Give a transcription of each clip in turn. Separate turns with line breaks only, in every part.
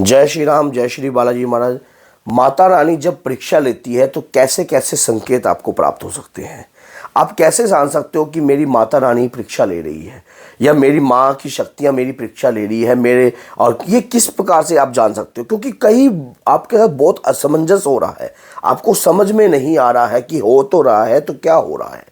जय श्री राम, जय श्री बालाजी महाराज। माता रानी जब परीक्षा लेती है तो कैसे कैसे संकेत आपको प्राप्त हो सकते हैं। आप कैसे जान सकते हो कि मेरी माता रानी परीक्षा ले रही है या मेरी माँ की शक्तियाँ मेरी परीक्षा ले रही है मेरे, और ये किस प्रकार से आप जान सकते हो? क्योंकि कहीं आपके साथ बहुत असमंजस हो रहा है, आपको समझ में नहीं आ रहा है कि हो तो रहा है तो क्या हो रहा है।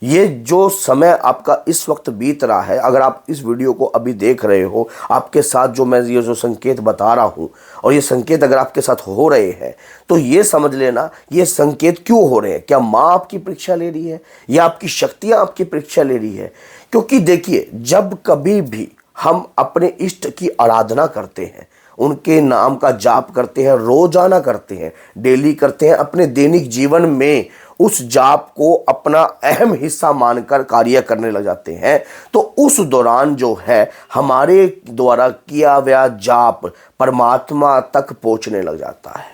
ये जो समय आपका इस वक्त बीत रहा है, अगर आप इस वीडियो को अभी देख रहे हो, आपके साथ जो मैं ये जो संकेत बता रहा हूँ और ये संकेत अगर आपके साथ हो रहे हैं तो ये समझ लेना ये संकेत क्यों हो रहे हैं। क्या माँ आपकी परीक्षा ले रही है या आपकी शक्तियाँ आपकी परीक्षा ले रही है? क्योंकि देखिए, जब कभी भी हम अपने इष्ट की आराधना करते हैं, उनके नाम का जाप करते हैं, रोजाना करते हैं, डेली करते हैं, अपने दैनिक जीवन में उस जाप को अपना अहम हिस्सा मानकर कार्य करने लग जाते हैं, तो उस दौरान जो है हमारे द्वारा किया गया जाप परमात्मा तक पहुंचने लग जाता है।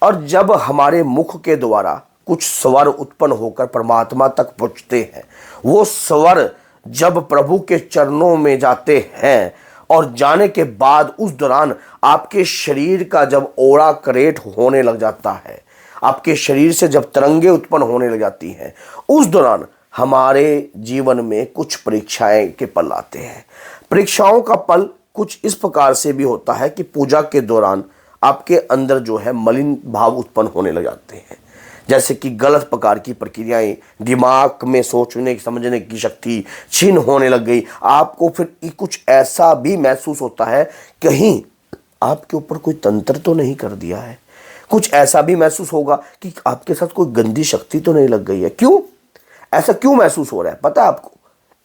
और जब हमारे मुख के द्वारा कुछ स्वर उत्पन्न होकर परमात्मा तक पहुंचते हैं, वो स्वर जब प्रभु के चरणों में जाते हैं और जाने के बाद उस दौरान आपके शरीर का जब ओड़ा करेट होने लग जाता है, आपके शरीर से जब तरंगे उत्पन्न होने लग जाती हैं, उस दौरान हमारे जीवन में कुछ परीक्षाएं के पल आते हैं। परीक्षाओं का पल कुछ इस प्रकार से भी होता है कि पूजा के दौरान आपके अंदर जो है मलिन भाव उत्पन्न होने लग जाते हैं, जैसे कि गलत प्रकार की प्रक्रियाएं, दिमाग में सोचने समझने की शक्ति छीन होने लग गई। आपको फिर कुछ ऐसा भी महसूस होता है, कहीं आपके ऊपर कोई तंत्र तो नहीं कर दिया है। कुछ ऐसा भी महसूस होगा कि आपके साथ कोई गंदी शक्ति तो नहीं लग गई है। क्यों ऐसा क्यों महसूस हो रहा है पता है आपको?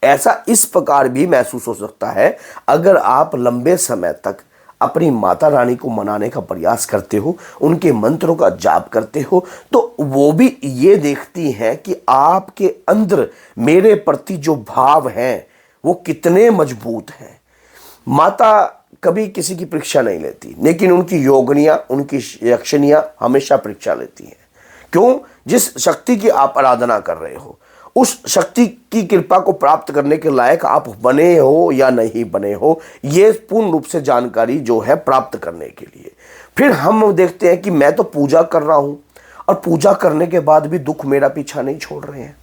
ऐसा इस प्रकार भी महसूस हो सकता है अगर आप लंबे समय तक अपनी माता रानी को मनाने का प्रयास करते हो, उनके मंत्रों का जाप करते हो, तो वो भी ये देखती हैं कि आपके अंदर मेरे प्रति जो भाव हैं वो कितने मजबूत हैं। माता कभी किसी की परीक्षा नहीं लेती, लेकिन उनकी योगनियाँ, उनकी यक्षिणियाँ हमेशा परीक्षा लेती हैं। क्यों? जिस शक्ति की आप आराधना कर रहे हो, उस शक्ति की कृपा को प्राप्त करने के लायक आप बने हो या नहीं बने हो, ये पूर्ण रूप से जानकारी जो है प्राप्त करने के लिए फिर हम देखते हैं कि मैं तो पूजा कर रहा हूँ और पूजा करने के बाद भी दुख मेरा पीछा नहीं छोड़ रहे हैं।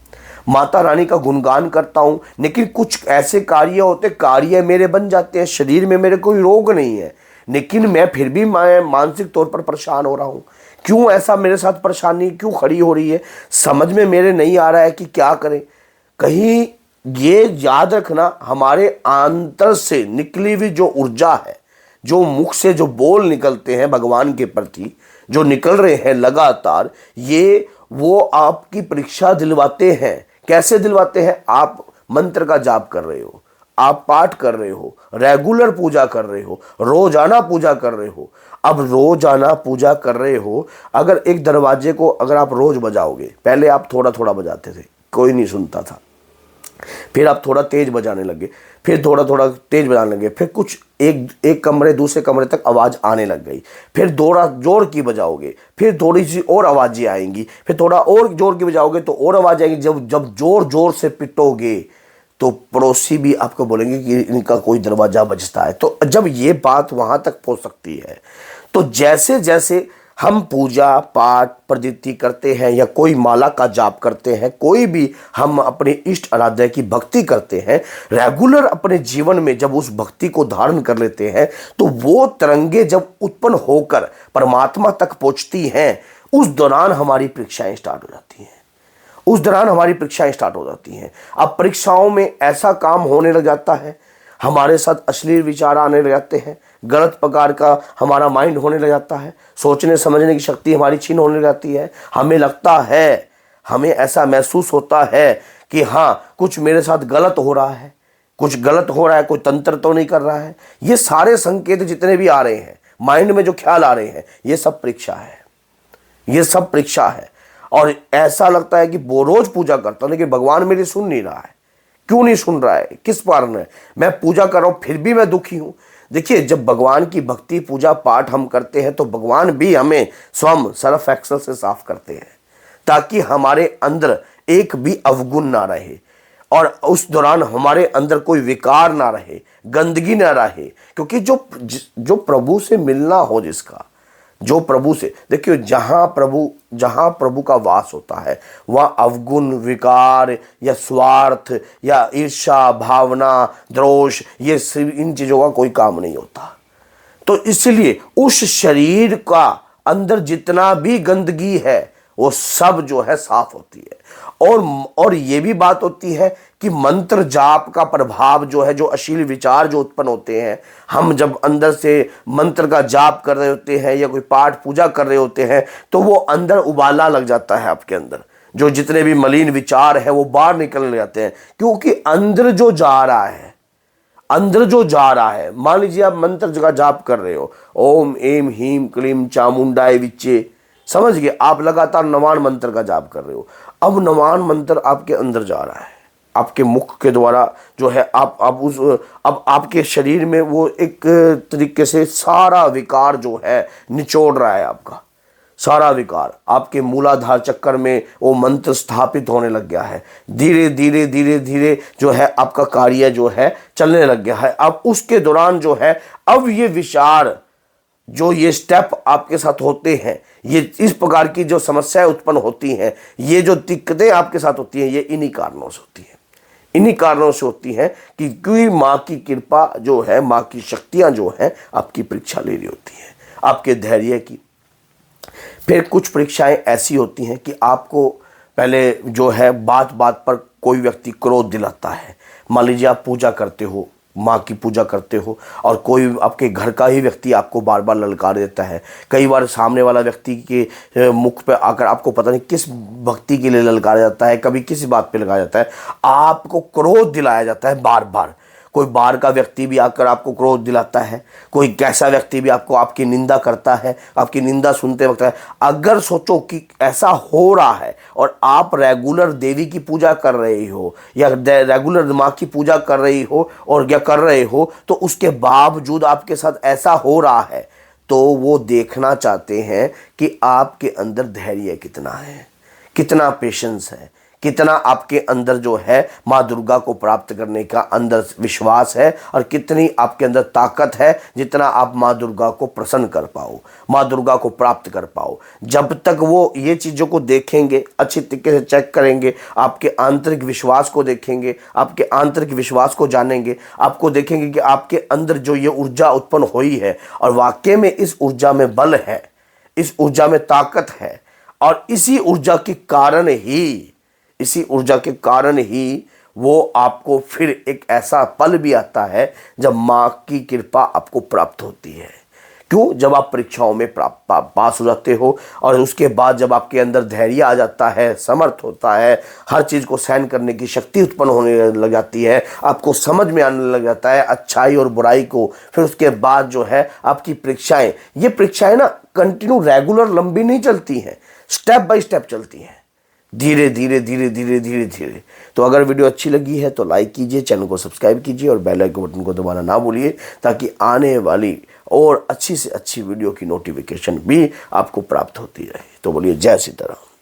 माता रानी का गुणगान करता हूं, लेकिन कुछ ऐसे कार्य होते, कार्य मेरे बन जाते हैं, शरीर में मेरे कोई रोग नहीं है, लेकिन मैं फिर भी मानसिक तौर पर परेशान हो रहा हूं। क्यों ऐसा मेरे साथ परेशानी क्यों खड़ी हो रही है, समझ में मेरे नहीं आ रहा है कि क्या करें। कहीं ये याद रखना, हमारे आंतर से निकली हुई जो ऊर्जा है, जो मुख से जो बोल निकलते हैं भगवान के प्रति जो निकल रहे हैं लगातार, ये वो आपकी परीक्षा दिलवाते हैं। कैसे दिलवाते हैं? आप मंत्र का जाप कर रहे हो, आप पाठ कर रहे हो, रेगुलर पूजा कर रहे हो, रोजाना पूजा कर रहे हो। अब रोजाना पूजा कर रहे हो, अगर एक दरवाजे को अगर आप रोज बजाओगे, पहले आप थोड़ा थोड़ा बजाते थे, कोई नहीं सुनता था, फिर आप थोड़ा तेज बजाने लगे, फिर थोड़ा थोड़ा तेज बजाने लगे, फिर कुछ एक कमरे दूसरे कमरे तक आवाज़ आने लग गई, फिर थोड़ा जोर की बजाओगे, फिर थोड़ी सी और आवाज़ें आएंगी, फिर थोड़ा और जोर की बजाओगे तो और आवाज़ आएंगी। जब जब जोर जोर से पिटोगे तो पड़ोसी भी आपको बोलेंगे कि इनका कोई दरवाज़ा बजता है। तो जब ये बात वहाँ तक पहुँच सकती है, तो जैसे जैसे हम पूजा पाठ प्रवृत्ति करते हैं या कोई माला का जाप करते हैं, कोई भी हम अपने इष्ट आराध्य की भक्ति करते हैं, रेगुलर अपने जीवन में जब उस भक्ति को धारण कर लेते हैं, तो वो तरंगे जब उत्पन्न होकर परमात्मा तक पहुंचती हैं, उस दौरान हमारी परीक्षाएं स्टार्ट हो जाती हैं। उस दौरान हमारी परीक्षाएं स्टार्ट हो जाती हैं। अब परीक्षाओं में ऐसा काम होने लग जाता है, हमारे साथ अश्लील विचार आने लग जाते हैं, गलत प्रकार का हमारा माइंड होने लग जाता है, सोचने समझने की शक्ति हमारी छीन होने लग जाती है। हमें लगता है, हमें ऐसा महसूस होता है कि हाँ कुछ मेरे साथ गलत हो रहा है, कुछ गलत हो रहा है, कोई तंत्र तो नहीं कर रहा है। ये सारे संकेत जितने भी आ रहे हैं, माइंड में जो ख्याल आ रहे हैं, ये सब परीक्षा है, ये सब परीक्षा है। और ऐसा लगता है कि वो रोज पूजा करता हूं लेकिन भगवान मेरी सुन नहीं रहा है। क्यों नहीं सुन रहा है? किस कारण है? मैं पूजा कर रहा हूं फिर भी मैं दुखी हूं। देखिए, जब भगवान की भक्ति पूजा पाठ हम करते हैं तो भगवान भी हमें स्वयं सर्फ एक्सेल से साफ करते हैं, ताकि हमारे अंदर एक भी अवगुण ना रहे। और उस दौरान हमारे अंदर कोई विकार ना रहे, गंदगी ना रहे, क्योंकि जो प्रभु से मिलना हो, जिसका जो प्रभु से, देखिए जहां प्रभु का वास होता है वहां अवगुण, विकार या स्वार्थ या ईर्ष्या भावना, द्रोष, ये इन चीजों का कोई काम नहीं होता। तो इसलिए उस शरीर का अंदर जितना भी गंदगी है वो सब जो है साफ होती है। और ये भी बात होती है कि मंत्र जाप का प्रभाव जो है, जो अश्लील विचार जो उत्पन्न होते हैं, हम जब अंदर से मंत्र का जाप कर रहे होते हैं या कोई पाठ पूजा कर रहे होते हैं तो वो अंदर उबाला लग जाता है, आपके अंदर जो जितने भी मलिन विचार है वो बाहर निकलने जाते हैं, क्योंकि अंदर जो जा रहा है, मान लीजिए आप मंत्र का जाप कर रहे हो, ओम एम हीम क्लीम चामुंडाय विच्चे, समझ गए, आप लगातार नवान मंत्र का जाप कर रहे हो। अब नवान मंत्र आपके अंदर जा रहा है, आपके मुख के द्वारा जो है, अब आपके शरीर में वो एक तरीके से सारा विकार जो है निचोड़ रहा है, आपका सारा विकार आपके मूलाधार चक्कर में वो मंत्र स्थापित होने लग गया है। धीरे धीरे जो है आपका कार्य जो है चलने लग गया है। अब उसके दौरान जो है, अब ये विचार जो ये स्टेप आपके साथ होते हैं, ये इस प्रकार की जो समस्याएं उत्पन्न होती हैं, ये जो दिक्कतें आपके साथ होती हैं, ये इन्हीं कारणों से होती हैं। इन्हीं कारणों से होती हैं कि क्योंकि माँ की कृपा जो है, माँ की शक्तियां जो है आपकी परीक्षा ले रही होती हैं, आपके धैर्य की। फिर कुछ परीक्षाएं ऐसी होती हैं कि आपको पहले जो है बात बात पर कोई व्यक्ति क्रोध दिलाता है। मान लीजिए आप पूजा करते हो, माँ की पूजा करते हो, और कोई आपके घर का ही व्यक्ति आपको बार बार ललकार देता है। कई बार सामने वाला व्यक्ति के मुख पे आकर आपको पता नहीं किस भक्ति के लिए ललकारा जाता है, कभी किसी बात पे लगाया जाता है, आपको क्रोध दिलाया जाता है बार बार। कोई बाहर का व्यक्ति भी आकर आपको क्रोध दिलाता है, कोई कैसा व्यक्ति भी आपकी निंदा करता है, आपकी निंदा सुनते वक्त है। अगर सोचो कि ऐसा हो रहा है और आप रेगुलर देवी की पूजा कर रही हो या रेगुलर माँ की पूजा कर रही हो और या कर रहे हो, तो उसके बावजूद आपके साथ ऐसा हो रहा है, तो वो देखना चाहते हैं कि आपके अंदर धैर्य कितना है, कितना पेशेंस है, कितना आपके अंदर जो है माँ दुर्गा को प्राप्त करने का अंदर विश्वास है, और कितनी आपके अंदर ताकत है, जितना आप माँ दुर्गा को प्रसन्न कर पाओ, माँ दुर्गा को प्राप्त कर पाओ। जब तक वो ये चीज़ों को देखेंगे, अच्छी तरीके से चेक करेंगे, आपके आंतरिक विश्वास को देखेंगे, आपके आंतरिक विश्वास को जानेंगे, आपको देखेंगे कि आपके अंदर जो ये ऊर्जा उत्पन्न हुई है और वाकई में इस ऊर्जा में बल है, इस ऊर्जा में ताकत है, और इसी ऊर्जा के कारण ही वो आपको फिर एक ऐसा पल भी आता है जब माँ की कृपा आपको प्राप्त होती है। क्यों? जब आप परीक्षाओं में पास हो जाते हो, और उसके बाद जब आपके अंदर धैर्य आ जाता है, समर्थ होता है, हर चीज़ को सहन करने की शक्ति उत्पन्न होने लग जाती है, आपको समझ में आने लग जाता है अच्छाई और बुराई को। फिर उसके बाद जो है आपकी ये परीक्षाएं ना कंटिन्यू रेगुलर लंबी नहीं चलती हैं, स्टेप बाय स्टेप चलती हैं, धीरे धीरे। तो अगर वीडियो अच्छी लगी है तो लाइक कीजिए, चैनल को सब्सक्राइब कीजिए और बेल आइकन बटन को दबाना ना भूलिए, ताकि आने वाली और अच्छी से अच्छी वीडियो की नोटिफिकेशन भी आपको प्राप्त होती रहे। तो बोलिए जय सीताराम।